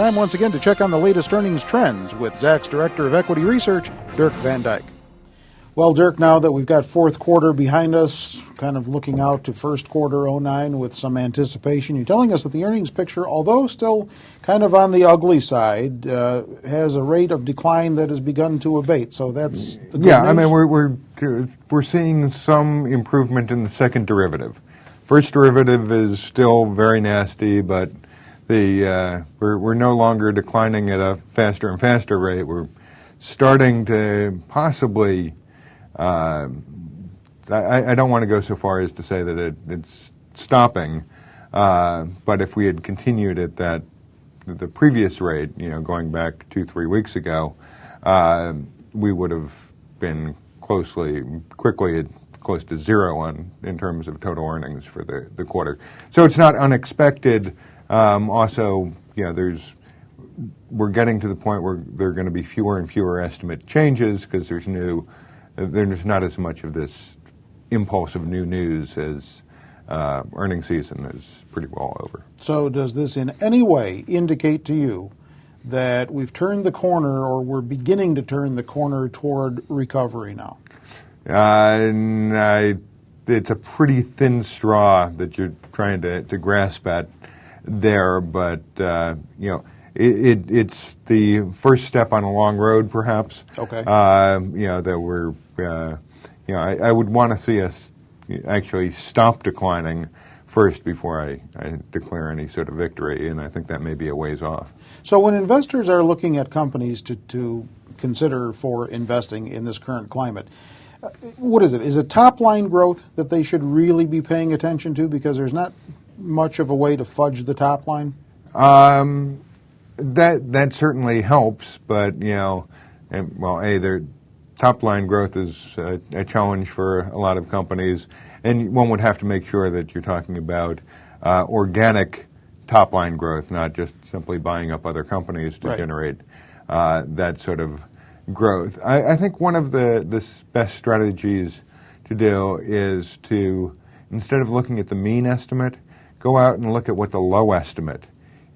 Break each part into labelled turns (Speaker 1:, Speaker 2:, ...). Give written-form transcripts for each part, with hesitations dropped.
Speaker 1: Time once again to check on the latest earnings trends with Zacks Director of Equity Research, Dirk Van Dyke. Well, Dirk, now that we've got fourth quarter behind us, kind of looking out to first quarter 09 with some anticipation, you're telling us that the earnings picture, although still kind of on the ugly side, has a rate of decline that has begun to abate. So that's the good news?
Speaker 2: I mean, we're seeing some improvement in the second derivative. First derivative is still very nasty, but we're no longer declining at a faster and faster rate. We're starting to possibly, I don't want to go so far as to say that it's stopping, but if we had continued at the previous rate, going back 2-3 weeks ago, we would have been quickly close to zero in terms of total earnings for the quarter. So it's not unexpected. Also, we're getting to the point where there are going to be fewer and fewer estimate changes because there's not as much of this impulse of new news as earnings season is pretty well over.
Speaker 1: So does this in any way indicate to you that we've turned the corner or we're beginning to turn the corner toward recovery now?
Speaker 2: It's a pretty thin straw that you're trying to grasp at there, but it's the first step on a long road, perhaps.
Speaker 1: Okay.
Speaker 2: That we're, I would want to see us actually stop declining first before I declare any sort of victory, and I think that may be a ways off.
Speaker 1: So when investors are looking at companies to consider for investing in this current climate, what is it? Is it top-line growth that they should really be paying attention to because there's not much of a way to fudge the top line?
Speaker 2: That certainly helps, but their top-line growth is a challenge for a lot of companies, and one would have to make sure that you're talking about organic top-line growth, not just simply buying up other companies to generate that sort of growth. I think one of the best strategies to do is to, instead of looking at the mean estimate, go out and look at what the low estimate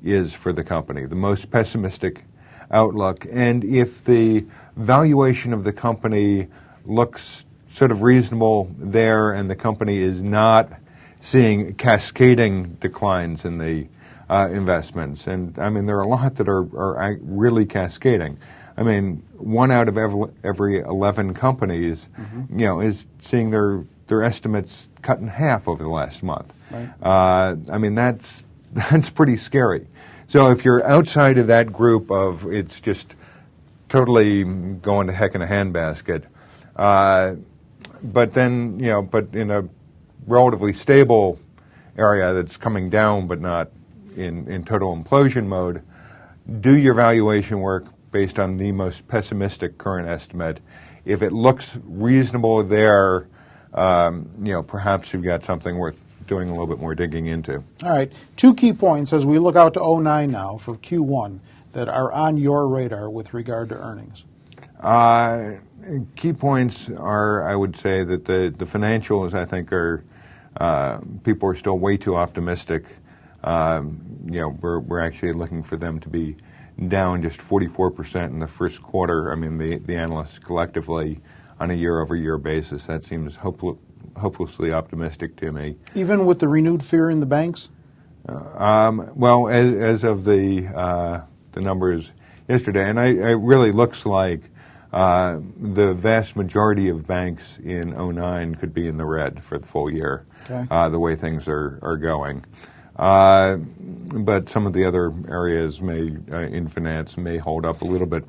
Speaker 2: is for the company, the most pessimistic outlook. And if the valuation of the company looks sort of reasonable there and the company is not seeing cascading declines in the investments, and I mean there are a lot that are really cascading. I mean, 1 out of every 11 companies, is seeing their estimates cut in half over the last month.
Speaker 1: Right.
Speaker 2: I mean, that's pretty scary. So if you're outside of that group of it's just totally going to heck in a handbasket, but then but in a relatively stable area that's coming down, but not in total implosion mode, do your valuation work based on the most pessimistic current estimate. If it looks reasonable there, perhaps you've got something worth doing a little bit more digging into.
Speaker 1: All right. 2 key points as we look out to 09 now for Q1 that are on your radar with regard to earnings.
Speaker 2: Key points are, I would say, that the financials, I think, are people are still way too optimistic. We're actually looking for them to be down just 44% in the first quarter. I mean, the analysts collectively on a year-over-year basis, that seems hopelessly optimistic to me.
Speaker 1: Even with the renewed fear in the banks?
Speaker 2: Well, as of the numbers yesterday, and it really looks like the vast majority of banks in 09 could be in the red for the full year, the way things are going. But some of the other areas in finance may hold up a little bit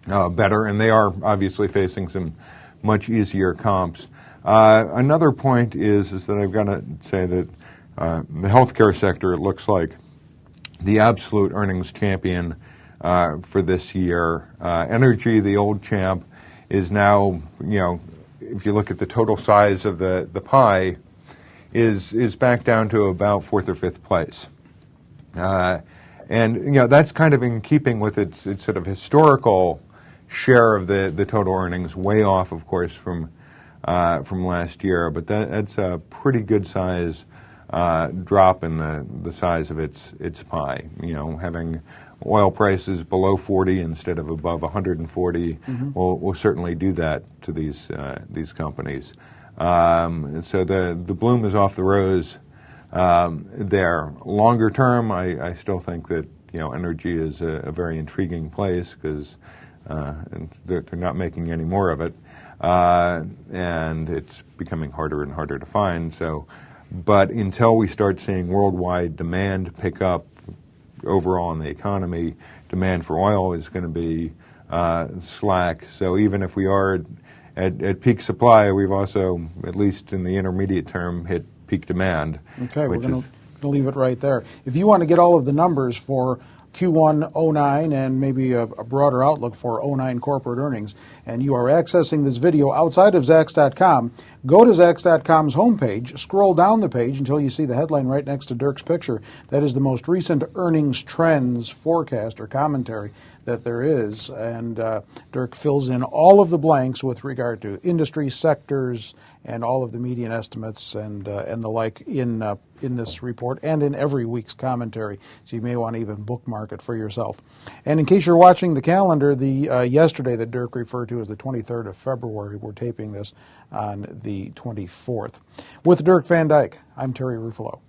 Speaker 2: better, and they are obviously facing some much easier comps. Another point is that I've got to say that the healthcare sector, it looks like the absolute earnings champion for this year. Energy, the old champ, is now, if you look at the total size of the pie, is back down to about 4th or 5th place. And that's kind of in keeping with its sort of historical share of the total earnings, way off, of course, from last year. But that's a pretty good size drop in the size of its pie. Having oil prices below 40 instead of above 140 will certainly do that to these companies. So the bloom is off the rose there. Longer term, I still think that energy is a very intriguing place because they're not making any more of it, and it's becoming harder and harder to find. But until we start seeing worldwide demand pick up overall in the economy, demand for oil is going to be slack. So even if we are at peak supply, we've also, at least in the intermediate term, hit peak demand.
Speaker 1: Okay, we're going to leave it right there. If you want to get all of the numbers for Q1 '09 and maybe a broader outlook for '09 corporate earnings, and you are accessing this video outside of Zacks.com, go to Zacks.com's homepage, scroll down the page until you see the headline right next to Dirk's picture. That is the most recent earnings trends forecast or commentary that there is, and Dirk fills in all of the blanks with regard to industry sectors and all of the median estimates and the like in this report and in every week's commentary. So you may want to even bookmark it for yourself. And in case you're watching the calendar, the yesterday that Dirk referred to as the 23rd of February. We're taping this on the 24th. With Dirk Van Dyke, I'm Terry Ruffalo.